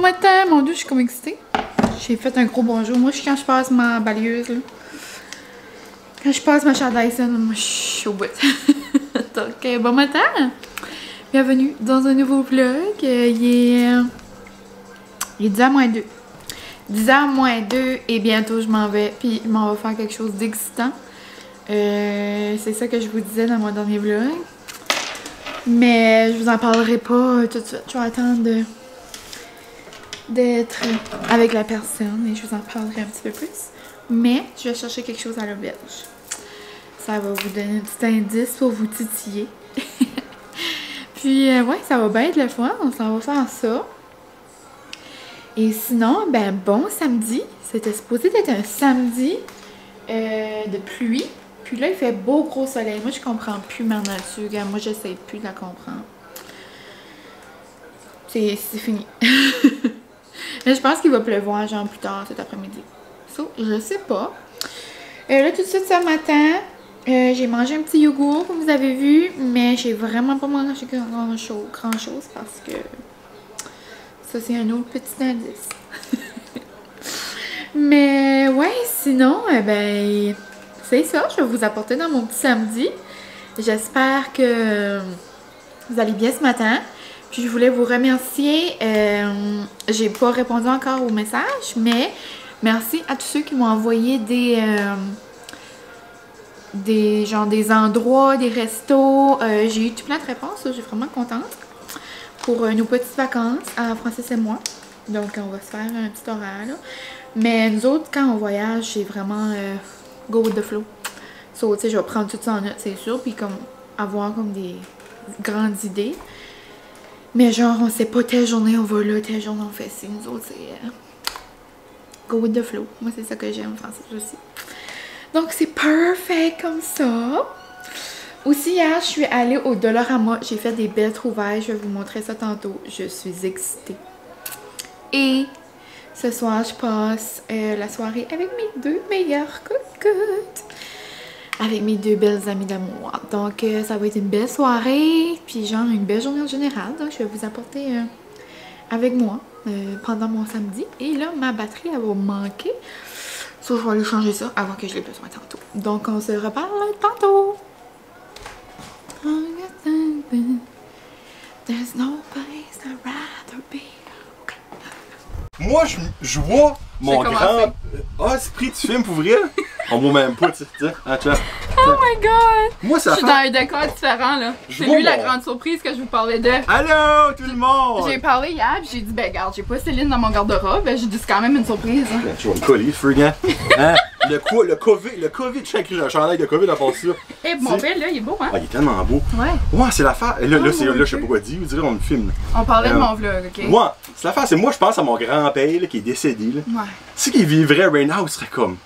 matin, mon Dieu, je suis comme excitée. J'ai fait un gros bonjour. Moi, quand je passe ma balayeuse, là, quand je passe ma chandail Dyson, moi, je suis au bout. Donc, bon matin. Bienvenue dans un nouveau vlog. Il est 10h moins 2. 10h moins 2 et bientôt je m'en vais. Puis, je m'en vais faire quelque chose d'excitant. C'est ça que je vous disais dans mon dernier vlog. Mais je vous en parlerai pas tout de suite. Je vais attendre d'être avec la personne et je vous en parlerai un petit peu plus. Mais je vais chercher quelque chose à l'auberge. Ça va vous donner un petit indice pour vous titiller. Puis ouais, ça va bien être le fun. On s'en va faire ça. Et sinon, ben bon samedi. C'était supposé être un samedi de pluie. Puis là, il fait beau gros soleil. Moi, je comprends plus ma nature. Moi, j'essaie plus de la comprendre. C'est fini. Mais je pense qu'il va pleuvoir, genre, plus tard cet après-midi. So, je sais pas. Là, tout de suite, ce matin, j'ai mangé un petit yogourt, comme vous avez vu. Mais j'ai vraiment pas mangé grand-chose parce que ça, c'est un autre petit indice. Mais ouais, sinon, ben... c'est ça, je vais vous apporter dans mon petit samedi. J'espère que vous allez bien ce matin. Puis je voulais vous remercier. J'ai pas répondu encore au message, mais merci à tous ceux qui m'ont envoyé des endroits, des restos. J'ai eu tout plein de réponses, je suis vraiment contente. Pour nos petites vacances à Francis et moi. Donc on va se faire un petit horaire là. Mais nous autres, quand on voyage, c'est vraiment... go with the flow. So, tu sais, je vais prendre tout ça en note, c'est sûr, puis comme avoir comme des grandes idées. Mais genre, on sait pas telle journée on va là, telle journée on fait ci. Nous autres, c'est go with the flow. Moi, c'est ça que j'aime, Francis aussi. Donc, c'est parfait comme ça. Aussi, hier, je suis allée au Dollarama. J'ai fait des belles trouvailles. Je vais vous montrer ça tantôt. Je suis excitée. Et... ce soir, je passe la soirée avec mes deux meilleures cocottes. Avec mes deux belles amies d'amour. Donc, ça va être une belle soirée. Puis, genre, une belle journée en général. Donc, je vais vous apporter avec moi pendant mon samedi. Et là, ma batterie, elle va manquer. Sauf je vais aller changer ça avant que je l'ai besoin tantôt. Donc, on se reparle tantôt. There's no place I'd rather be. Moi, je vois mon grand... Ah, c'est pris du film pour vrai? On voit même pas, tu sais. Ah, tu vois. Oh my god! Moi, ça je suis dans un décor différent, là. C'est lui la grande surprise que je vous parlais de. Allô, tout le monde! J'ai parlé hier, puis j'ai dit, ben, regarde, j'ai pas Céline dans mon garde-robe. Ben, j'ai dit, c'est quand même une surprise. Hein. Tu vas me coller, frigant. Hein? Le COVID, j'ai écrit un chandail de COVID à part ça. Eh, mon père, là, il est beau, hein? Ah, il est tellement beau. Ouais. Ouais, c'est l'affaire. Là, je sais pas quoi dire, vous direz, on me filme. On parlait de mon vlog, ok? Ouais, c'est l'affaire, c'est moi, je pense à mon grand-père, là, qui est décédé, là. Ouais. Si qu'il vivrait right now, il serait comme...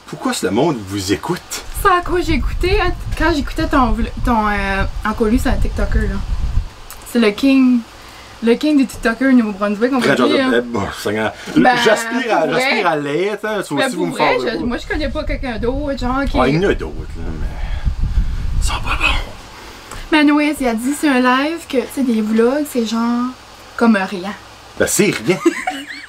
Pourquoi ce monde vous écoute? C'est à quoi j'ai écouté quand j'écoutais ton Encolus sur un TikToker, là. C'est le king des TikTokers au Nouveau-Brunswick, on peut dire. J'aspire à l'être, hein, ça aussi vous me faites. Moi je connais pas quelqu'un d'autre, genre qui... Ah, il y en a d'autres, là, mais... ils sont pas bons. Mais Noé, il a dit sur un live que, tu sais, des vlogs, c'est genre comme rien. Ben c'est rien.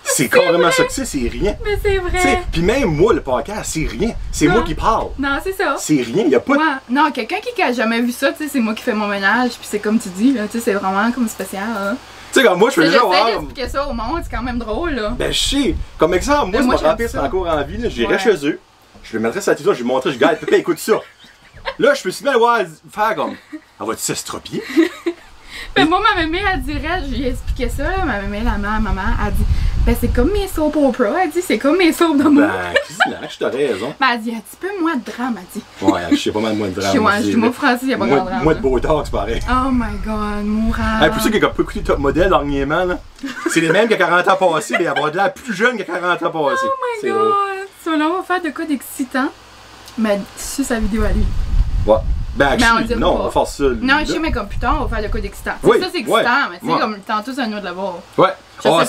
C'est carrément ça que c'est rien. Mais c'est vrai. Puis même moi, le podcast, c'est rien. C'est moi qui parle. Non, c'est ça. C'est rien, il y a pas de... Non, quelqu'un qui a jamais vu ça, tu sais, c'est moi qui fais mon ménage, puis c'est comme tu dis, là, tu sais, c'est vraiment comme spécial, hein. Tu sais, comme moi, je fais déjà voir... J'essaie d'expliquer ça au monde, c'est quand même drôle, là. Ben je sais. Comme exemple, moi, si mon grand-père serait encore en vie, j'irais chez eux, je lui mettrais sa télévision, je lui montrais, je dis, Pépé, écoute ça. Là, je peux si bien faire comme... Elle va-tu s'estropier? Mais moi, ma mémé, elle dirait, je lui ai expliqué ça, là, ma mémé, la maman, elle dit, ben c'est comme mes soap opera, elle dit, c'est comme mes soap d'amour. Ben, je t'as raison. Ben, elle dit, un petit peu moins de drame, elle dit. Ouais, je sais pas mal moins de drame. Je dis, moi, Francis, il y a pas grand drame. Moi, de beau talk, c'est pareil. Oh my god, mourant. Hey, pour ceux qui n'ont pas écouté Top Model dernièrement, là, c'est les mêmes qu'il y a 40 ans passés, mais il y a de l'air plus jeune qu'il y a 40 ans passés. Oh my god. So, là, on va faire de quoi d'excitant, mais sur sa vidéo à lui. Ouais. Ben, non, on va faire ça. Non, je sais, mais comme putain, on va faire de quoi d'excitant. Oui, ça, c'est excitant, mais tu sais, comme tantôt, c'est un autre level. Ouais. Je sais pas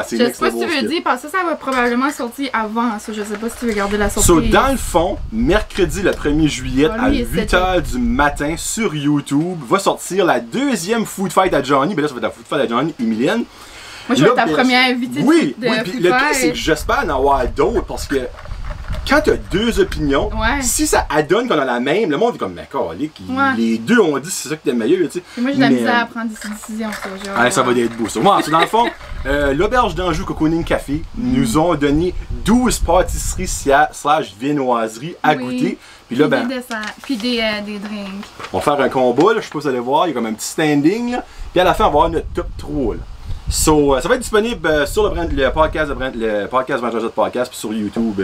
c'est ce que tu veux dire, parce que ça va probablement sortir avant. Ça, je sais pas si tu veux garder la surprise. So, dans le fond, mercredi le 1er juillet à 8h du matin sur YouTube, va sortir la deuxième Food Fight à Johnny. Ben là, ça va être la Food Fight à Johnny et Mylène. Moi, je vais être ta première invitée de oui, puis le pire, Food c'est Fight. que j'espère en avoir d'autres parce que quand tu as deux opinions, si ça adonne qu'on a la même, le monde est comme, mais calique, les deux ont dit c'est ça qui est meilleur, tu sais. Moi, j'ai de la misère à prendre des décisions, ça. Ça va être beau, ça. Moi, dans le fond, l'Auberge d'Anjou Cocooning Café nous ont donné 12 pâtisseries / viennoiseries à goûter. Puis là, des desserts, puis des drinks. On va faire un combat, là, je sais pas si vous allez voir, il y a comme un petit standing, là. Puis à la fin, on va avoir notre top 3, là. So, ça va être disponible sur le podcast Vendredi Podcast, puis sur YouTube.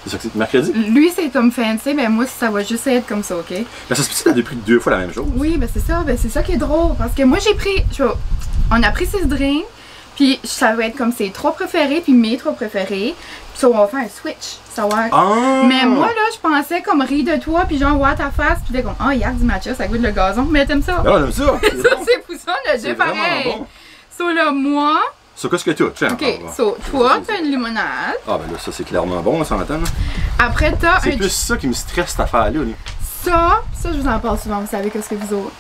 C'est ça que c'est mercredi? Lui, c'est comme fancy, ben moi, ça va juste être comme ça, OK? Ben, ça se peut que t'as depuis 2 fois la même chose. Oui, ben c'est ça qui est drôle, parce que moi, j'ai pris, on a pris 6 drinks, puis ça va être comme ses 3 préférés, puis mes 3 préférés, puis on va faire un switch, savoir. Mais moi, là, je pensais comme rire de toi, puis genre voir ta face, puis t'es comme, oh, y'a du matcha, ça goûte le gazon, mais t'aimes ça? Non, j'aime ça. Ça, c'est poussant, le deux pareil. Bon. So là, moi. So, qu'est-ce que tu as? Ok, so, toi, t'as une limonade. Ah, ben là, ça, c'est clairement bon, on s'entend. Après, t'as c'est plus ça qui me stresse, cette affaire-là. Ça, je vous en parle souvent, vous savez qu'est-ce que vous autres.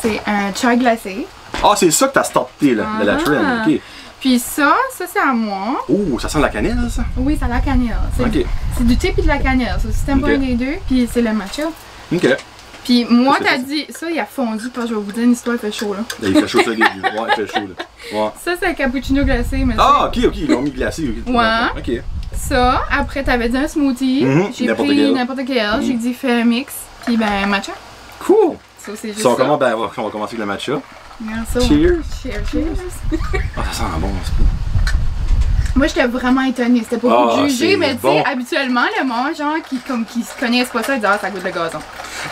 C'est un chai glacé. Ah, c'est ça que t'as starté, là, la trend, ok. Puis ça, c'est à moi. Oh, ça sent la cannelle, ça? Oui, ça a la cannelle. C'est du thé puis de la cannelle. C'est le système pas un des deux, puis c'est le matcha. Ok. Puis moi, t'as dit, ça, il a fondu, parce que je vais vous dire une histoire, il fait chaud, là. Il fait chaud, ça, début. Ouais, il fait chaud, là. Ouais. Ça, c'est un cappuccino glacé, mais ok, ils l'ont mis glacé. Ouais. Ok. Ça, après, t'avais dit un smoothie. J'ai pris n'importe quel. J'ai dit, fais un mix, puis ben, matcha. Cool. Ça, c'est juste ça. On va commencer avec le matcha. Merci. Cheers. Cheers. Ah, ça sent bon, c'est cool. Moi, j'étais vraiment étonnée. C'était pas pour juger, mais tu sais, bon. habituellement, le monde, genre, qui se connaissent pas ça, ils disent, ah, ça goûte le gazon.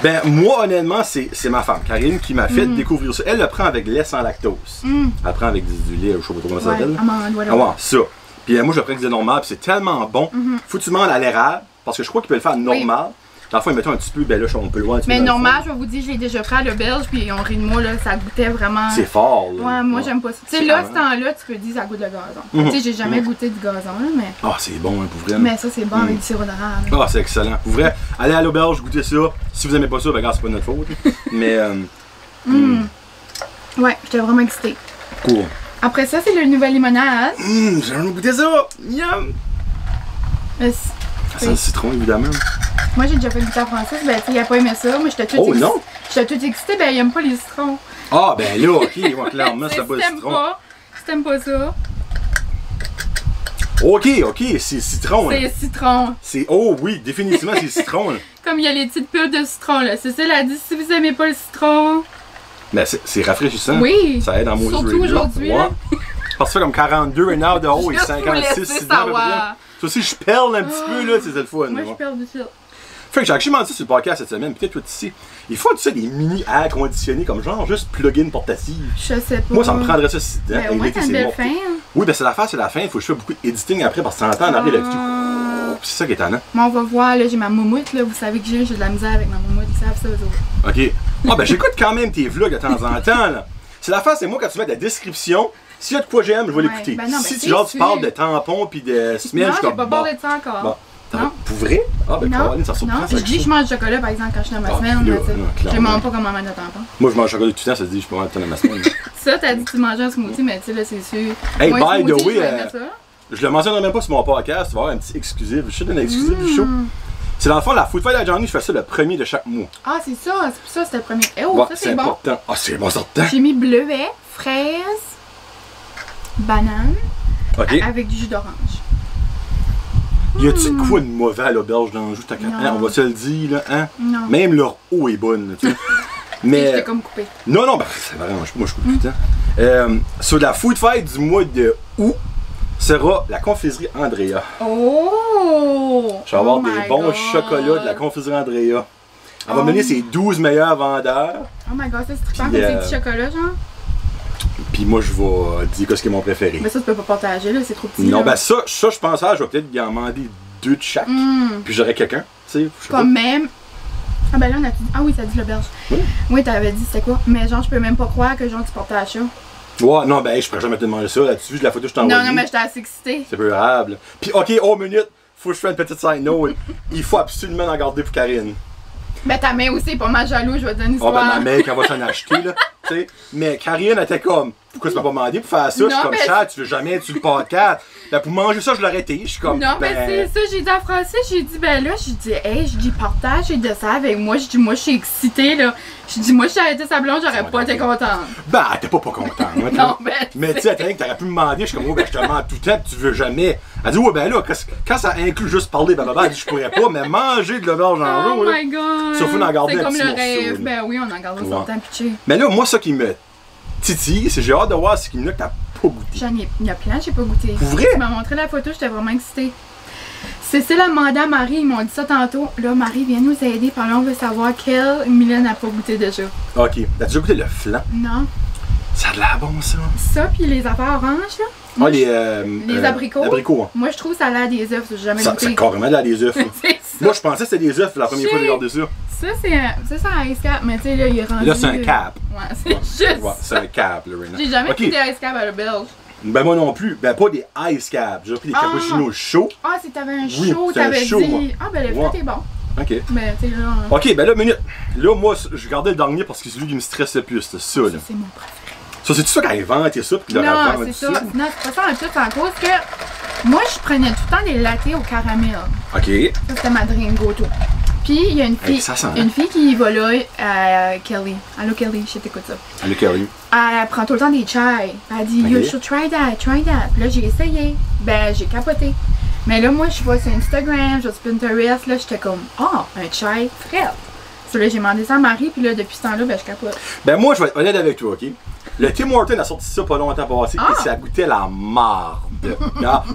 Ben, moi, honnêtement, c'est ma femme, Karine, qui m'a fait découvrir ça. Elle le prend avec lait sans lactose. Elle prend avec du lait, je sais pas trop comment ça s'appelle. Ouais, ça. Puis moi, je le prends avec du lait normal, puis c'est tellement bon. Faut que tu manges à l'érable, parce que je crois qu'il peut le faire normal. Dans le fond, ils mettent un petit peu, ben là, on peut le voir un petit peu. Mais normal, je vais vous dire, je l'ai déjà pris à l'auberge, puis on rit de moi, là, ça goûtait vraiment. C'est fort, là. Ouais, moi, j'aime pas ça. Tu sais, là, ce temps-là, tu peux dire, ça goûte le gazon. Tu sais, j'ai jamais goûté du gazon, là, mais. Ah, c'est bon, hein, pour vrai. Mais ça, c'est bon avec du sirop d'érable. Ah, c'est excellent. Pour vrai, allez à l'auberge, goûtez ça. Si vous aimez pas ça, ben, regarde, c'est pas notre faute. Mais. Ouais, j'étais vraiment excitée. Cool. Après ça, c'est le nouvelle limonade. J'ai jamais goûté ça. Miam. Ça sent le citron, évidemment. Moi, j'ai déjà fait goûter à Francis, ben, tu sais, il a pas aimé ça. Moi, j'étais toute excitée. Non? J'étais toute excitée, ben, il aime pas les citrons. Ah, ben là, ok, ouais, clairement, c'est pas le citron. Si t'aimes pas ça. Ok, c'est citron. C'est citron. Oh oui, définitivement, c'est citron. Là. Comme il y a les petites bulles de citron, là. C'est ça, elle a dit, si vous aimez pas le citron. Ben, c'est rafraîchissant. Oui. Ça aide en mousse. Surtout aujourd'hui. Ouais. Parce que ça fait comme 42 un heure de haut et 56 ça aussi, je perle un petit peu, là, c'est le fun. Moi, je perle du fil. Fait que j'ai actuellement dit sur le podcast cette semaine, peut-être toi ici, il faut tu sais, des mini airs conditionnés comme genre juste plug-in portatif. Je sais pas. Moi, ça me prendrait ça si dedans. Ben, ouais, t'as une belle fin. Oui, ben c'est la fin, il faut que je fasse beaucoup d'editing après parce que ça entend en arrière là. C'est ça qui est étonnant. Moi, on va voir, là, j'ai ma moumoute, là, vous savez que j'ai de la misère avec ma moumoute, ils savent ça, eux autres. Ok. Ah, ben j'écoute quand même tes vlogs de temps en temps, là. C'est la fin, c'est moi quand tu mets de la description. S'il y a de quoi j'aime, je vais l'écouter. Ben non, si tu parles de tampons pis de semelles, je j'ai pas parlé de ça encore. Bon. Non. Pour vrai? Ah, ben, Caroline, ça surprend. Non, je dis que je mange du chocolat, par exemple, quand je suis dans ma semaine. Je mange pas comme maman de tampon. Moi, je mange du chocolat tout le temps, ça se dit, je peux manger tout le temps dans ma semaine. Ça, t'as dit que tu mangeais un smoothie, mais tu sais, là, c'est sûr. Hey, by the way, je le mentionnerai même pas sur mon podcast, tu vas avoir un petit exclusif. Je te donne un exclusif du show. C'est dans le fond, la Food Fight à Johnny, je fais ça le premier de chaque mois. Ah, c'est ça, c'était le premier. Oh, ça, c'est bon. Important. Ah, c'est bon, certain. J'ai mis bleuet, fraise, banane, avec du jus d'orange. Y a-tu de quoi de mauvais à l'auberge d'Anjou? On va se le dire, là, hein? Non. Même leur eau est bonne, tu sais. Mais. J'étais comme coupé. Non, ben, c'est vrai, moi je coupe tout le temps. Sur la Food Fight du mois de août sera la confiserie Andrea. Oh! Je vais avoir des bons chocolats de la confiserie Andrea. Elle va mener ses 12 meilleurs vendeurs. Oh my god, ça c'est trippant comme ces petits chocolats, genre? Puis moi, je vais dire qu'est-ce qui est mon préféré. Mais ça, tu peux pas partager, là, c'est trop petit. Non, là. Ben ça, je pense je vais peut-être y en demander 2 de chaque. Puis j'aurai quelqu'un, tu sais. Pas même. Ah ben là, on a tout dit. Ah oui, ça dit l'auberge. Oui, t'avais dit c'était quoi? Mais genre, je peux même pas croire que genre tu partages ça. Ouais, non, ben je pourrais jamais te demander ça là-dessus. La photo, je t'envoie. Non, mais j'étais assez excitée. C'est peu grave. Puis, ok, oh, minute, faut que je fasse une petite side note. Il faut absolument en garder pour Karine. Ben ta mère aussi est pas mal jaloux, je vais te donner une histoire. Ah, ben ma mère, elle va s'en acheter, là. Tu sais. Mais Karine, elle était comme, pourquoi tu m'as pas demandé pour faire ça? Je suis comme chat, tu veux jamais être sur le podcast. Ben, pour manger ça, je l'aurais été. Je suis comme. Non, mais c'est ça, j'ai dit à Francis, j'ai dit, ben là, j'ai dit, hey, je dis, partage et de ça avec moi. Je dis, moi, je suis excitée, là. Je dis, moi, si j'avais été sa blonde, j'aurais pas été contente. Ben, t'es pas contente. Hein, non, mais tu sais, t'aurais pu me demander, je suis comme, oh, ben, je te demande tout le temps, tu veux jamais. Elle dit, ouais, ben là, quand ça inclut juste parler, ben, elle dit, je pourrais pas, mais manger de l'auberge en jour. Oh my god. Sauf qu'on en garde un petit morceau. C'est comme le rêve. Ben oui, on en garde un temps pitché. Mais là, moi, ça qui me titille, c'est j'ai hâte de voir ce qu'il y en a que t'as pas goûté. Il y a plein, j'ai pas goûté. Pour vrai? Tu m'as montré la photo, j'étais vraiment excitée. Cécile a demandé à Marie, ils m'ont dit ça tantôt. Là, Marie, viens nous aider, par là, on veut savoir quelle Mylène n'a pas goûté déjà. Ok. T'as déjà goûté le flan? Non. Ça a de l'air bon, ça. Ça, puis les affaires oranges, là. Moi, les abricots. Abricots, hein. Moi, je trouve ça a l'air des œufs, j'ai jamais goûté. Ça a carrément l'air des œufs. Moi, je pensais que c'était des œufs la première fois que j'ai regardé ça. Ça, c'est un ice cap, mais tu sais, là, il est rendu. Là, c'est un cap. Ouais, c'est juste. Ouais, c'est un cap, là, Rina. J'ai jamais goûté ice cap à la Belge. Ben, moi non plus. Ben, pas des ice caps. J'ai pris des cappuccinos chauds. Ah, si t'avais un chaud, t'avais dit. Moi. Ah, ben, le fait est bon. Ok. Ben, tu sais, là. Ok, ben là, minute. Là, moi, je gardais le dernier parce que c'est celui qui me stresse le plus. C'est ça, là. C'est mon préféré. Ça, c'est-tu ça qu'elle a inventé ça? Puis non, c'est ça. Non, c'est pas ça en tout, en cause que moi, je prenais tout le temps des lattés au caramel. Ok. Ça, c'était ma dream go-to. Puis, il y a une fille, une fille qui va là, Kelly. Allô, Kelly, je t'écoute ça. Allô, Kelly. Elle prend tout le temps des chais. Elle dit, you should try that, try that. Puis là, j'ai essayé. Ben, j'ai capoté. Mais là, moi, je vois sur Instagram, je vois sur Pinterest, là, j'étais comme, un chai frais. So, là, j'ai demandé ça à Marie, puis là, depuis ce temps-là, ben, je capote. Ben, moi, je vais être honnête avec toi, ok? Le Tim Horton a sorti ça pas longtemps passé, et ça goûtait la marde.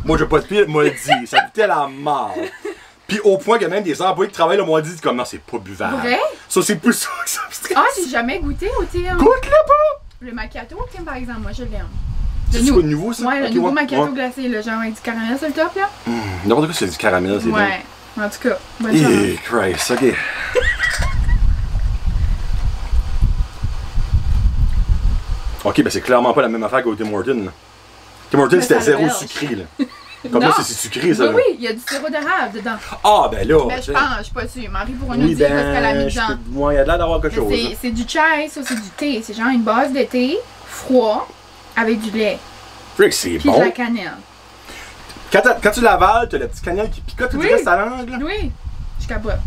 Moi, je vais pas te pire, moi le dire, ça goûtait la marde. Puis au point que même des employés qui travaillent là m'ont dit comme non, c'est pas buvable. Vrai? Ça, c'est plus ça que ça me stresse. Ah, j'ai jamais goûté au Tim. Goûte-le pas! Le macchiato au Tim, par exemple, moi, je l'aime. C'est quoi le nouveau, ça? Ouais, le nouveau macchiato glacé, là, genre avec du caramel sur le top, là. N'importe quoi, c'est du caramel, c'est bon. Ouais, en tout cas, bonne chance. Eh, Christ, ok. Ok, ben c'est clairement pas la même affaire qu'au Tim Horton. Là. Tim Horton, c'était zéro sucré, là. Comme là, c'est sucré, ça. Oui, il y a du sirop d'érable dedans. Ah, ben là. Ben, je pense, je suis pas sûre. Marie pourra nous dire ce qu'elle a mis dedans. Moi, il y a l'air d'avoir quelque chose. C'est du chai, ça, c'est du thé. C'est genre une base de thé froid avec du lait. Frick, c'est bon. Puis de la cannelle. Quand tu l'avales, t'as le petit cannelle qui picote, tu restes à langue, là. Oui, je capote.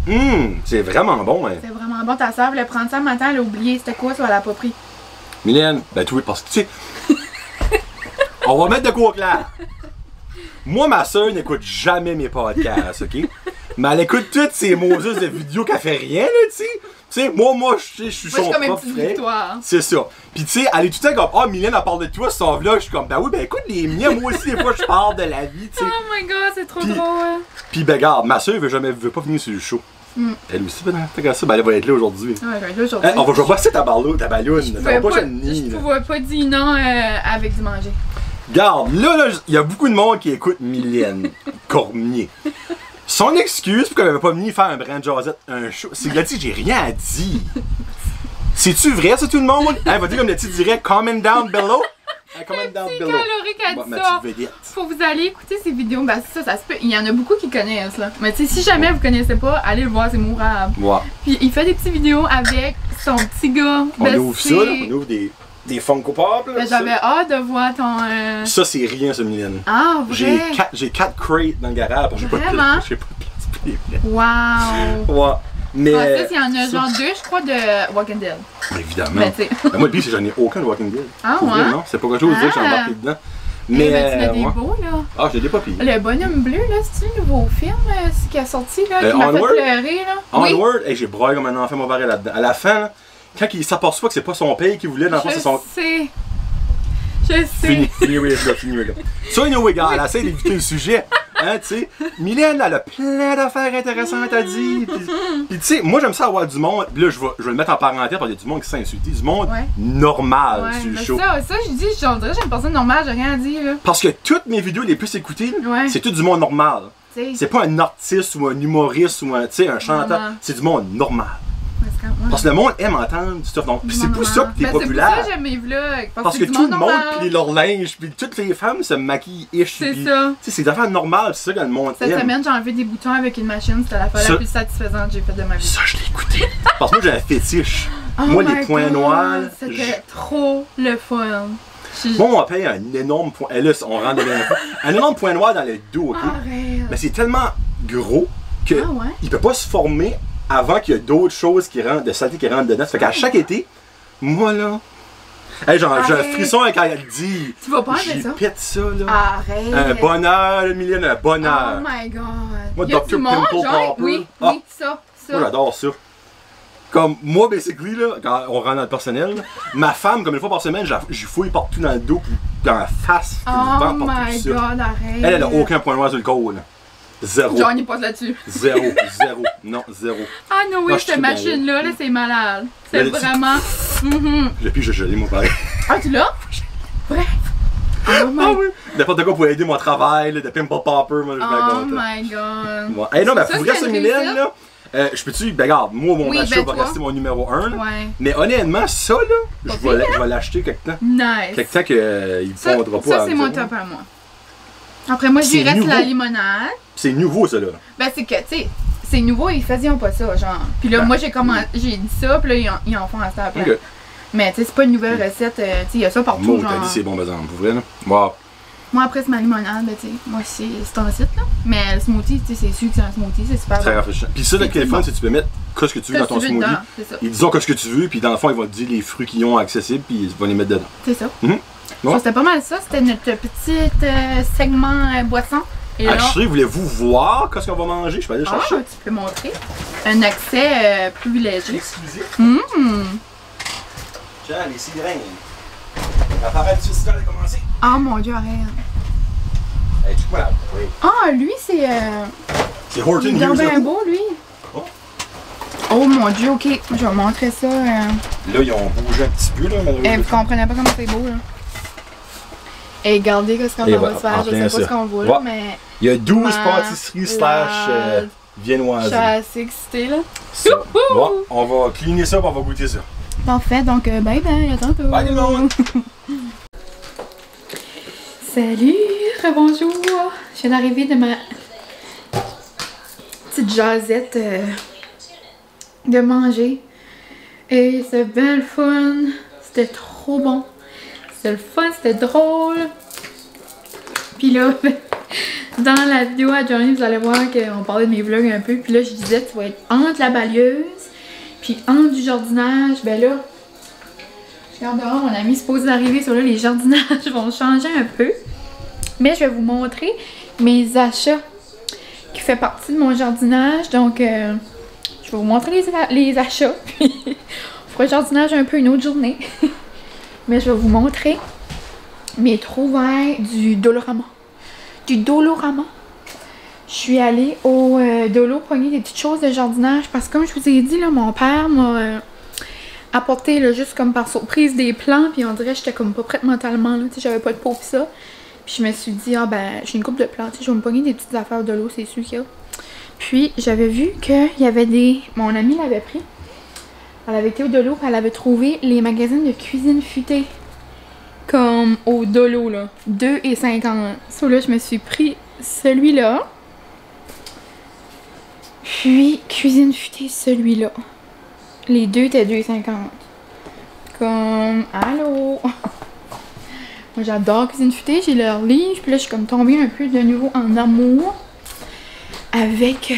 C'est vraiment bon, hein. C'est vraiment bon. Ta soeur voulait prendre ça le matin, elle a oublié. C'était quoi, ça, elle a pas pris. Mylène, ben tu vois, parce que tu sais. On va mettre de quoi clair. Moi, ma soeur n'écoute jamais mes podcasts, ok? Mais elle écoute toutes ces Moses de vidéos qu'elle fait rien, là, tu sais. Tu sais, moi, je suis son propre frère. C'est ça. Puis tu sais, elle est tout le temps comme, Mylène, elle parle de toi sur son vlog. Je suis comme, ben oui, ben écoute les miens, moi aussi, des fois, je parle de la vie, tu sais. Oh my god, c'est trop drôle. Puis ben, regarde, ma soeur veut pas venir sur le show. Elle aussi, ben, ça, ben, elle va être là aujourd'hui. Ouais, elle va être là aujourd'hui. On va passer ta balloune. Je pouvais pas dire non avec du manger. Regarde, là, il y a beaucoup de monde qui écoute Mylène Cormier. Son excuse pour qu'elle n'avait pas venu faire un brand Josette, un show, c'est que là, j'ai rien à dire. C'est-tu vrai, ça, tout le monde? Va dire comme le titre dirait, comment down below? Comment down below. Calorique a dit ça. Faut que vous allez écouter ces vidéos. Ben, ça se peut. Il y en a beaucoup qui connaissent, là. Mais tu sais, si jamais vous connaissez pas, allez le voir, c'est mourable. Ouais. Puis il fait des petites vidéos avec son petit gars. On ouvre ça, là. On ouvre des Funko Pop, là. Ben, j'avais hâte de voir ton. Ça, c'est rien, ça, Mylène. Ah, vrai? J'ai 4 crates dans le garage. Vraiment? J'ai pas de place pour les mettre. Wow! Ouais. Mais. En plus, il y en a genre 2, je crois, de Walking Dead. Évidemment. Ben, moi, le pire, c'est que j'en ai aucun de Walking Dead. Ah, ouais? Vrai, non, c'est pas quelque chose de dire que j'ai embarqué dedans. Mais tu l'as des beaux, là. Ah, j'ai des pas pires. Le bonhomme bleu, là, c'est-tu le nouveau film qui a sorti, là, qui m'a fait pleurer, là? Onward, j'ai broyé comme un enfant mauvais là-dedans. À la fin, là, quand il s'aperçoit que c'est pas son père qui voulait, dans le fond, c'est son. Je sais. Fini, là. So, anyway, gars, elle essaie d'éviter le sujet. Hein, tu sais. Mylène, elle a plein d'affaires intéressantes à dire. Puis, tu sais, moi, j'aime ça avoir du monde. Puis là, je vais le mettre en parenthèse parce qu'il y a du monde qui s'est insulté. Du monde normal sur le show. Ça, je dis, j'en dirais, j'ai une personne normale, j'ai rien à dire, là. Parce que toutes mes vidéos les plus écoutées, c'est tout du monde normal. C'est pas un artiste ou un humoriste ou un chanteur. C'est du monde normal. Parce que le monde aime entendre du stuff. Donc, c'est pour ça que t'es populaire. C'est pour ça que j'aime mes vlogs. Parce que tout le monde plie leur linge, puis toutes les femmes se maquillent-ish. C'est ça. C'est des affaires normales, c'est ça que le monde aime. Cette semaine, j'ai enlevé des boutons avec une machine. C'était la fois la plus satisfaisante que j'ai faite de ma vie. Ça, je l'ai écouté. Parce que moi, j'ai un fétiche. Moi, les points noirs. C'était trop le fun. Bon, on paye un énorme point. Et là, on rentre dans un énorme point noir dans le dos, ok? Mais c'est tellement gros que il peut pas se former avant qu'il y ait d'autres choses qui rentrent, de saleté qui rentrent dedans. Ça fait qu'à chaque été, moi là. Hey, genre, j'ai un frisson quand elle dit. Tu vas pas avec ça? Pète ça, là. Arrête! Un bonheur, Mylène, un bonheur. Oh my god! Moi, Dr. Pimple Popper. Oui, ça. Moi, j'adore ça. Comme moi, basically, là, quand on rentre dans le personnel, là, ma femme, comme une fois par semaine, j'y fouille partout dans le dos, puis dans la face, puis le ventre, partout. Oh my god, arrête! Elle a aucun point noir sur le corps, là. Zéro. Genre, il passe là-dessus. Zéro. Non, zéro. Ah non, oui, cette machine-là, c'est malade. C'est vraiment. Depuis, je l'ai, mon père. Ah, tu l'as? Bref. Oh oui. N'importe quoi pour aider mon travail, là, de Pimple Popper, moi, je suis bien content. Oh my god. Ouais. Hey, non, mais pour vrai, ça, Mylène, là. Je peux-tu. Ben, regarde, moi, mon achat va rester mon numéro 1. Là. Ouais. Mais honnêtement, ça, là, je vais l'acheter quelque temps. Nice. Quelque temps qu'il ne fondra pas. Ça, c'est mon top à moi. Après, moi, je dirais la limonade. C'est nouveau, ça, là. Ben, c'est que, tu sais, c'est nouveau, ils faisaient pas ça, genre. Puis là, moi, j'ai dit ça, puis là, ils en font à ça après. Okay. Mais, tu sais, c'est pas une nouvelle recette. Tu sais, il y a ça partout. Moi, t'as dit c'est bon, par exemple, pour vrai, là. Wow. Moi, après, c'est ma limonade, ben, tu sais, moi, c'est un site, là. Mais le smoothie, tu sais, c'est sûr que c'est un smoothie, c'est super très rafraîchissant. Puis ça, le téléphone, c'est que tu peux mettre ce que tu veux dans ton smoothie. Ils disent ce que tu veux, puis dans le fond, ils vont te dire les fruits qu'ils ont accessibles, puis ils vont les mettre dedans. C'est ça. C'était pas mal ça, c'était notre petit segment boisson. Chérie, voulez-vous voir qu'est-ce qu'on va manger? Je peux aller chercher. Tu peux montrer. Un accès privilégié. Exclusif. Tiens, les cigrins. L'appareil de susciteur a commencé. Oh mon dieu, arrête. Hey, tu vois, oui. Ah, lui, c'est. C'est Horton Hears. Il est bien beau, lui. Oh mon dieu, ok. Je vais vous montrer ça. Là, ils ont bougé un petit peu, là. Vous comprenez pas comment c'est beau, là. Et regardez ce qu'on va se faire. Je sais pas ce qu'on voit, là, mais. Il y a 12 pâtisseries / viennoiseries. Je suis assez excitée, là. Bon, on va cleaner ça et on va goûter ça. Parfait, donc bye bye, à tantôt. Bye tout le monde! Salut, bonjour. Je viens d'arriver de ma petite jasette de manger. Et c'est bien le fun. C'était trop bon. C'était le fun, c'était drôle. Puis là, dans la vidéo à Johnny, vous allez voir qu'on parlait de mes vlogs un peu. Puis là, je disais, tu vas être entre la balieuse, puis entre du jardinage. Ben là, je regarde dehors, mon ami se pose d'arriver sur là, les jardinages vont changer un peu. Mais je vais vous montrer mes achats qui fait partie de mon jardinage. Donc, je vais vous montrer les achats. Puis, on fera le jardinage un peu une autre journée. Mais je vais vous montrer mes trouvailles du Dolorama. Je suis allée au Dolo pogner des petites choses de jardinage parce que comme je vous ai dit, là, mon père m'a apporté là, juste comme par surprise des plants. Puis on dirait que j'étais comme pas prête mentalement. J'avais pas de peau pis ça. Puis je me suis dit, ah ben j'ai une couple de plantes. Je vais me pogner des petites affaires de l'eau, c'est sûr qu'il y a. Puis j'avais vu qu'il y avait des... Mon amie l'avait pris. Elle avait été au Dolo, elle avait trouvé les magazines de cuisine futée. Comme au Dolo, là. 2,50. So là, je me suis pris celui-là. Puis, cuisine futée, celui-là. Les deux étaient 2,50. Comme, allô? Moi, j'adore cuisine futée, j'ai leur livre. Puis là, je suis comme tombée un peu de nouveau en amour avec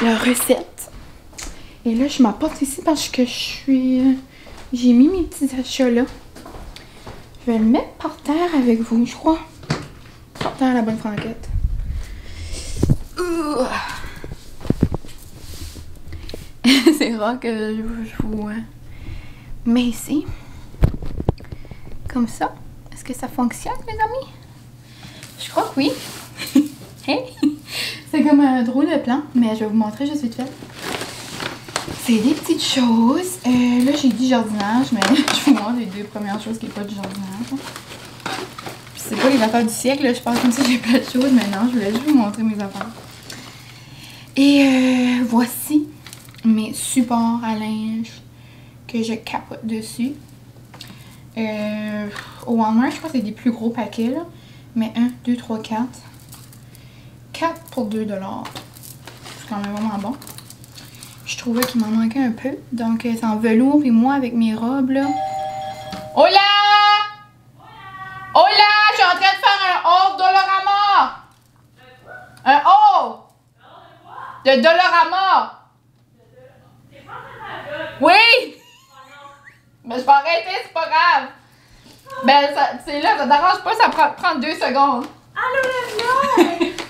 leur recette. Et là, je m'apporte ici parce que je suis... J'ai mis mes petits achats là. Je vais le mettre par terre avec vous, je crois. Par terre à la bonne franquette. C'est rare que je vous mets ici. Comme ça. Est-ce que ça fonctionne, les amis? Je crois que oui. Hey! C'est comme un drôle de plan, mais je vais vous montrer juste vite fait. C'est des petites choses. Là, j'ai dit jardinage, mais je vous montre les deux premières choses qui n'est pas du jardinage. Puis c'est pas les affaires du siècle, là. Je pense comme si j'ai plein de choses, mais non, je voulais juste vous montrer mes affaires. Et voici mes supports à linge que je capote dessus. Au Walmart, je crois que c'est des plus gros paquets, là. Mais 1, 2, 3, 4. 4 pour 2 $. C'est quand même vraiment bon. Je trouvais qu'il m'en manquait un peu. Donc, c'est en velours. Et moi, avec mes robes, là, Hola! Hola! Je suis en train de faire un haul Dollarama! Un haul! De Dollarama! Oui! Mais je vais arrêter, c'est pas grave. Ben, c'est là, ça t'arrange pas, ça prend 2 secondes. Allô, là!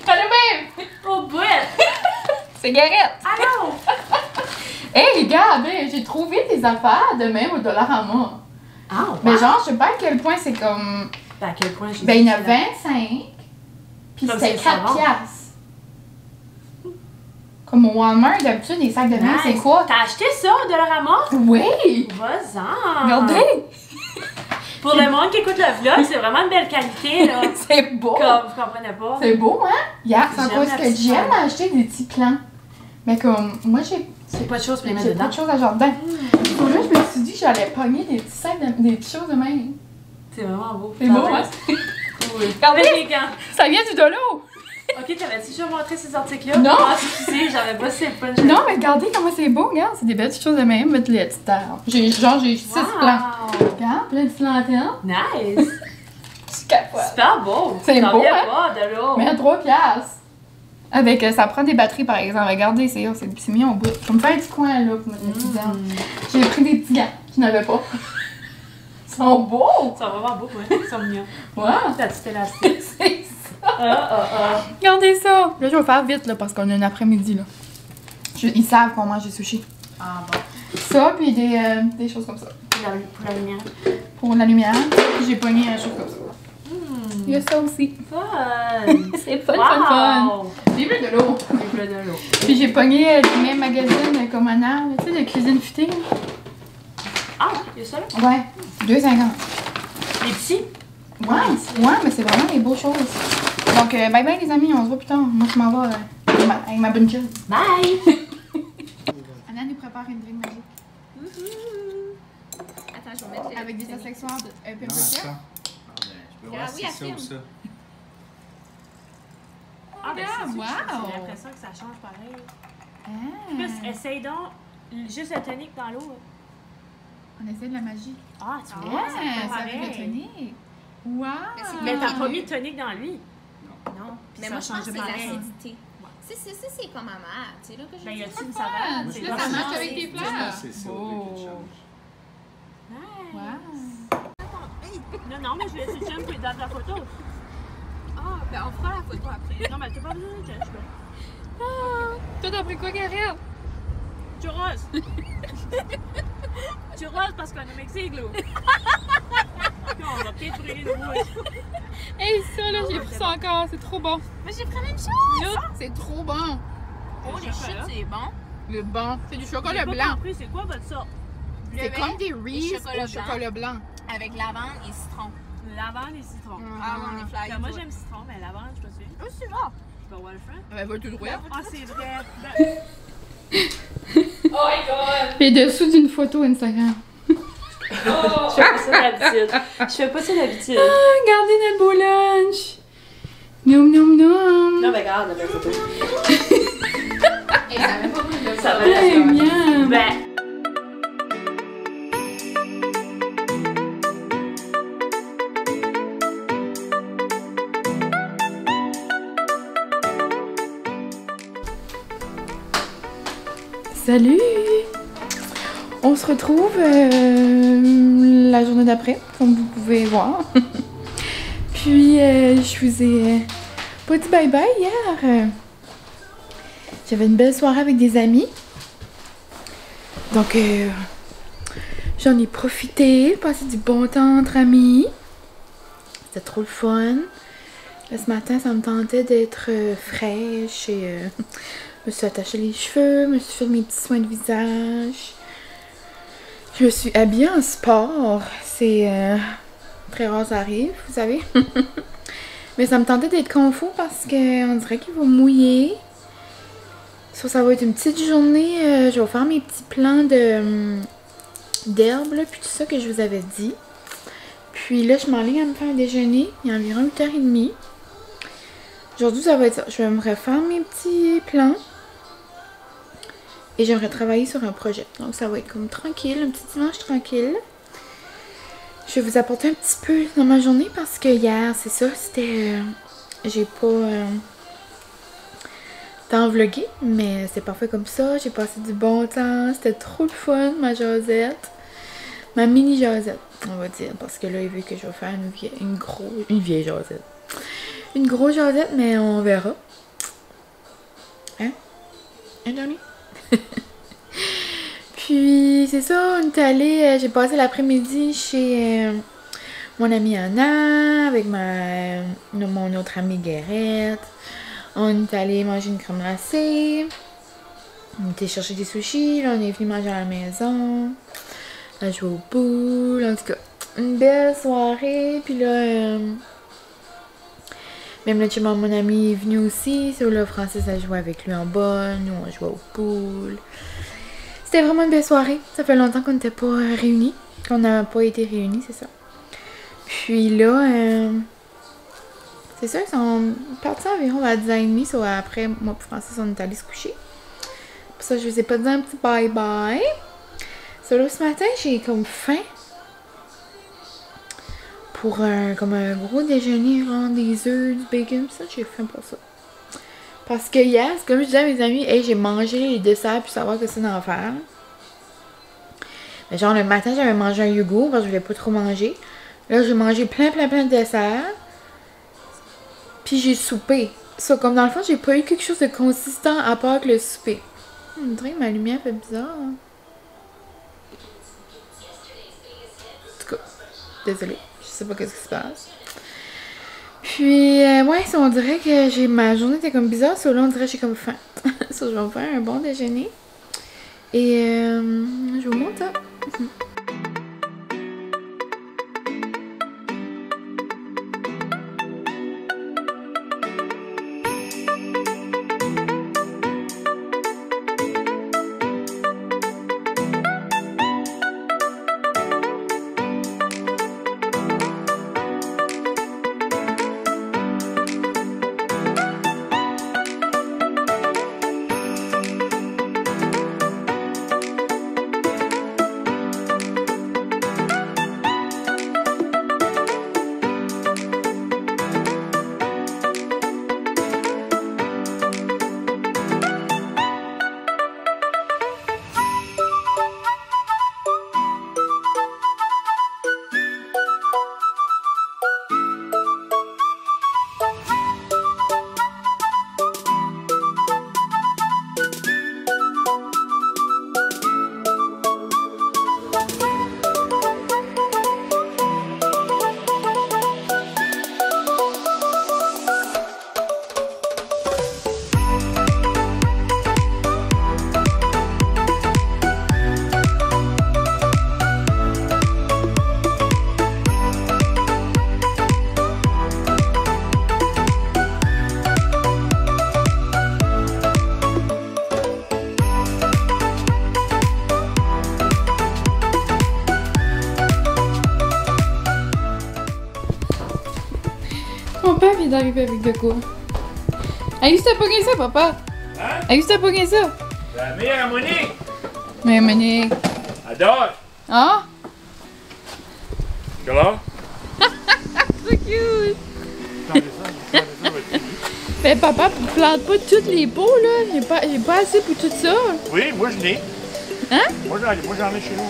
Allô, babe! Au bout! C'est Garrett! Allô! Hey, regarde, j'ai trouvé des affaires de même au Dollarama. Ah, wow. Mais genre, je sais pas à quel point c'est comme... Ben, à quel point j'ai... Ben, il y en a 25, puis Comme c'était c'est 4 savon. piastres. Comme au Walmart, d'habitude, les sacs de même, c'est quoi? T'as acheté ça au Dollarama? Oui! Vas-en! Regardez! Pour le monde qui écoute le vlog, c'est vraiment de belle qualité, là. C'est beau! Comme, vous comprenez pas? C'est beau, hein? Yeah, c'est à J'aime cause la que petite j'aime plante. acheter des petits plants. Mais comme, moi, j'ai pas de choses pour les mettre pas dedans. de choses à jardin. Pour là, je me suis dit que j'allais pogner des petits sacs, des petites choses de même. C'est vraiment beau. C'est beau, hein? Oui. Regardez! Avec les gants. Ça vient du dolo! Ok, t'avais-tu déjà montré ces articles-là? Non. Ah, excusez, j'avais pas si punch. Non, mais regardez comment c'est beau, regarde. C'est des belles petites choses de même, mettre les petites arbres. J'ai 6 plants. Regarde, plein de petites lanternes. Nice! Je capote. Super beau! C'est T'en beau, viens hein? pas de l'eau! Mais à 3 piastres. Avec, ça prend des batteries par exemple. Regardez, c'est mis au bout. Je vais me faire un petit coin là pour mettre mes petits gants. J'ai pris des petits gants que je n'avais pas. Ils sont beaux! Ils sont vraiment beaux, ouais. Ils sont mignons. Wow! La petite élastique. C'est ça! Ah. Regardez ça! Là, je vais faire vite là, parce qu'on a un après-midi là. Ils savent qu'on mange des sushis. Ah bon. Ça, puis des choses comme ça. Pour la lumière. Pour la lumière, puis j'ai pogné un chose comme ça. Il y a ça aussi. Fun! C'est fun. Wow. Des bleus de l'eau. Des bleus de l'eau. Puis j'ai pogné les mêmes magazines comme un arbre, tu sais, de cuisine futée. Ah, il y a ça là? Ouais, 2,50. Les petits? Ouais, mais c'est vraiment des beaux choses. Donc, bye bye les amis, on se voit plus tard. Moi, je m'en vais avec ma bonne chum. Bye! Anna nous prépare une drink magique. Attends, je vais mettre Avec des accessoires de Non, peppercorn. attends. Je peux voir Ah oui, si c'est ça affirme. ou ça. Ah, ben c'est sûr, wow. j'ai l'impression que ça change pareil. Plus, essaye donc juste le tonique dans l'eau. On essaie de la magie. Ah, tu Ouais, vois, ça fait ça fait le pareil. tonique. Wow! Mais t'as pas mis de tonique dans lui. Non, Puis mais ça moi je pense change que c'est pareil. l'acidité. C'est comme ma mère, tu sais là que je Ben, y dis. a-tu une Fun. savane? Là, C'est ça pas marche ça. avec tes Je pense fleurs. que c'est ça, Oh. quelque chose. Nice. Wow! Non, non, mais je vais essayer de jump dans la photo. Ah, ben on fera la photo après. Non, mais t'as pas besoin de jump, là. Toi, t'as pris quoi, Gareth? Churros! Churros parce qu'on est au Mexique, là. On va peut-être brûler le rouge. Hey, ça, là, j'ai pris ça encore. C'est trop bon. Mais j'ai pris la même chose. Là, c'est trop bon. Oh, les chutes, c'est bon. Le bon. C'est du J'ai chocolat pas blanc. compris, c'est quoi votre sorte? C'est comme des Reese's chocolat au chocolat blanc. Avec lavande et citron. Lavande et citron. Ah, on est fly. Ben, moi, j'aime citron, mais lavande, je suis pas sûre. Oh, c'est bon. Tu vas voir le front? Elle va tout droit. Ah, c'est vrai. Ben, Oh my god. Et dessous d'une photo Instagram. je fais pas ça d'habitude. Je fais pas ça d'habitude. Ah, regardez notre beau lunch. Noum, noum, noum. Non, mais regarde la belle photo. Et ça va pas brûler. Ça va Hey, la miam. Ben. Salut! On se retrouve la journée d'après, comme vous pouvez voir. Puis, je vous ai pas dit bye-bye hier. J'avais une belle soirée avec des amis. Donc, j'en ai profité, passé du bon temps entre amis. C'était trop le fun. Là, ce matin, ça me tentait d'être fraîche et je me suis attaché les cheveux, me suis fait mes petits soins de visage. Je me suis habillée en sport. C'est très rare, ça arrive, vous savez. Mais ça me tentait d'être confort parce qu'on dirait qu'il va mouiller. Ça va être une petite journée. Je vais faire mes petits plants d'herbe, puis tout ça que je vous avais dit. Puis là, je m'enligne à me faire un déjeuner. Il est environ 8h30. Aujourd'hui, ça va être ça. Je vais me refaire mes petits plans. Et j'aimerais travailler sur un projet. Donc, ça va être comme tranquille, un petit dimanche tranquille. je vais vous apporter un petit peu dans ma journée parce que hier, c'est ça, c'était... j'ai pas tant vlogué, mais c'est parfait comme ça. J'ai passé du bon temps, c'était trop le fun, ma jasette. Ma mini jasette, on va dire, parce que là, il veut que je vais faire une vieille jasette. Une grosse jasette, mais on verra. Hein? Hein, Johnny? Puis, c'est ça, on est allé, j'ai passé l'après-midi chez mon amie Anna, avec mon autre amie Guérette. On est allé manger une crème glacée. On était chercher des sushis, là, on est venu manger à la maison. On a joué aux boules, en tout cas, une belle soirée. Puis là, même le chum de mon ami est venu aussi. So, là, Francis a joué avec lui en bas. Nous, on a joué aux boules. C'était vraiment une belle soirée. Ça fait longtemps qu'on n'était pas réunis. Qu'on n'a pas été réunis, c'est ça. Puis là, c'est ça, ils sont partis environ à 10h30. So, après, moi et Francis, on est allés se coucher. Pour ça, je vous ai pas dit un petit bye-bye. So, là, ce matin, j'ai comme faim. Pour comme un gros déjeuner, genre des œufs, du bacon, ça, j'ai faim pour ça. Parce que hier, c'est comme je disais à mes amis, hey, j'ai mangé les desserts puis savoir que c'est d'en faire. Mais genre, le matin, j'avais mangé un yogourt parce que je voulais pas trop manger. Là, j'ai mangé plein de desserts. Puis j'ai soupé. Ça, comme dans le fond, j'ai pas eu quelque chose de consistant à part que le souper. On dirait que ma lumière fait bizarre. Hein? En tout cas, désolée. Je sais pas qu'est-ce qui se passe. Puis, ouais, on dirait que ma journée était comme bizarre. So, là, on dirait que j'ai comme faim. So, je vais me faire un bon déjeuner. Et je vous montre ça. Mon père vient d'arriver avec de quoi? Ayus, t'as pogné ça, papa? Hein? Ayus, t'as pogné ça? La meilleure Monique! Mais Monique. Adore! Ah? Comment? So cute! Ben papa, plante pas toutes les pots là, j'ai pas assez pour tout ça. Oui, moi je l'ai. Hein? Moi j'en ai chez nous.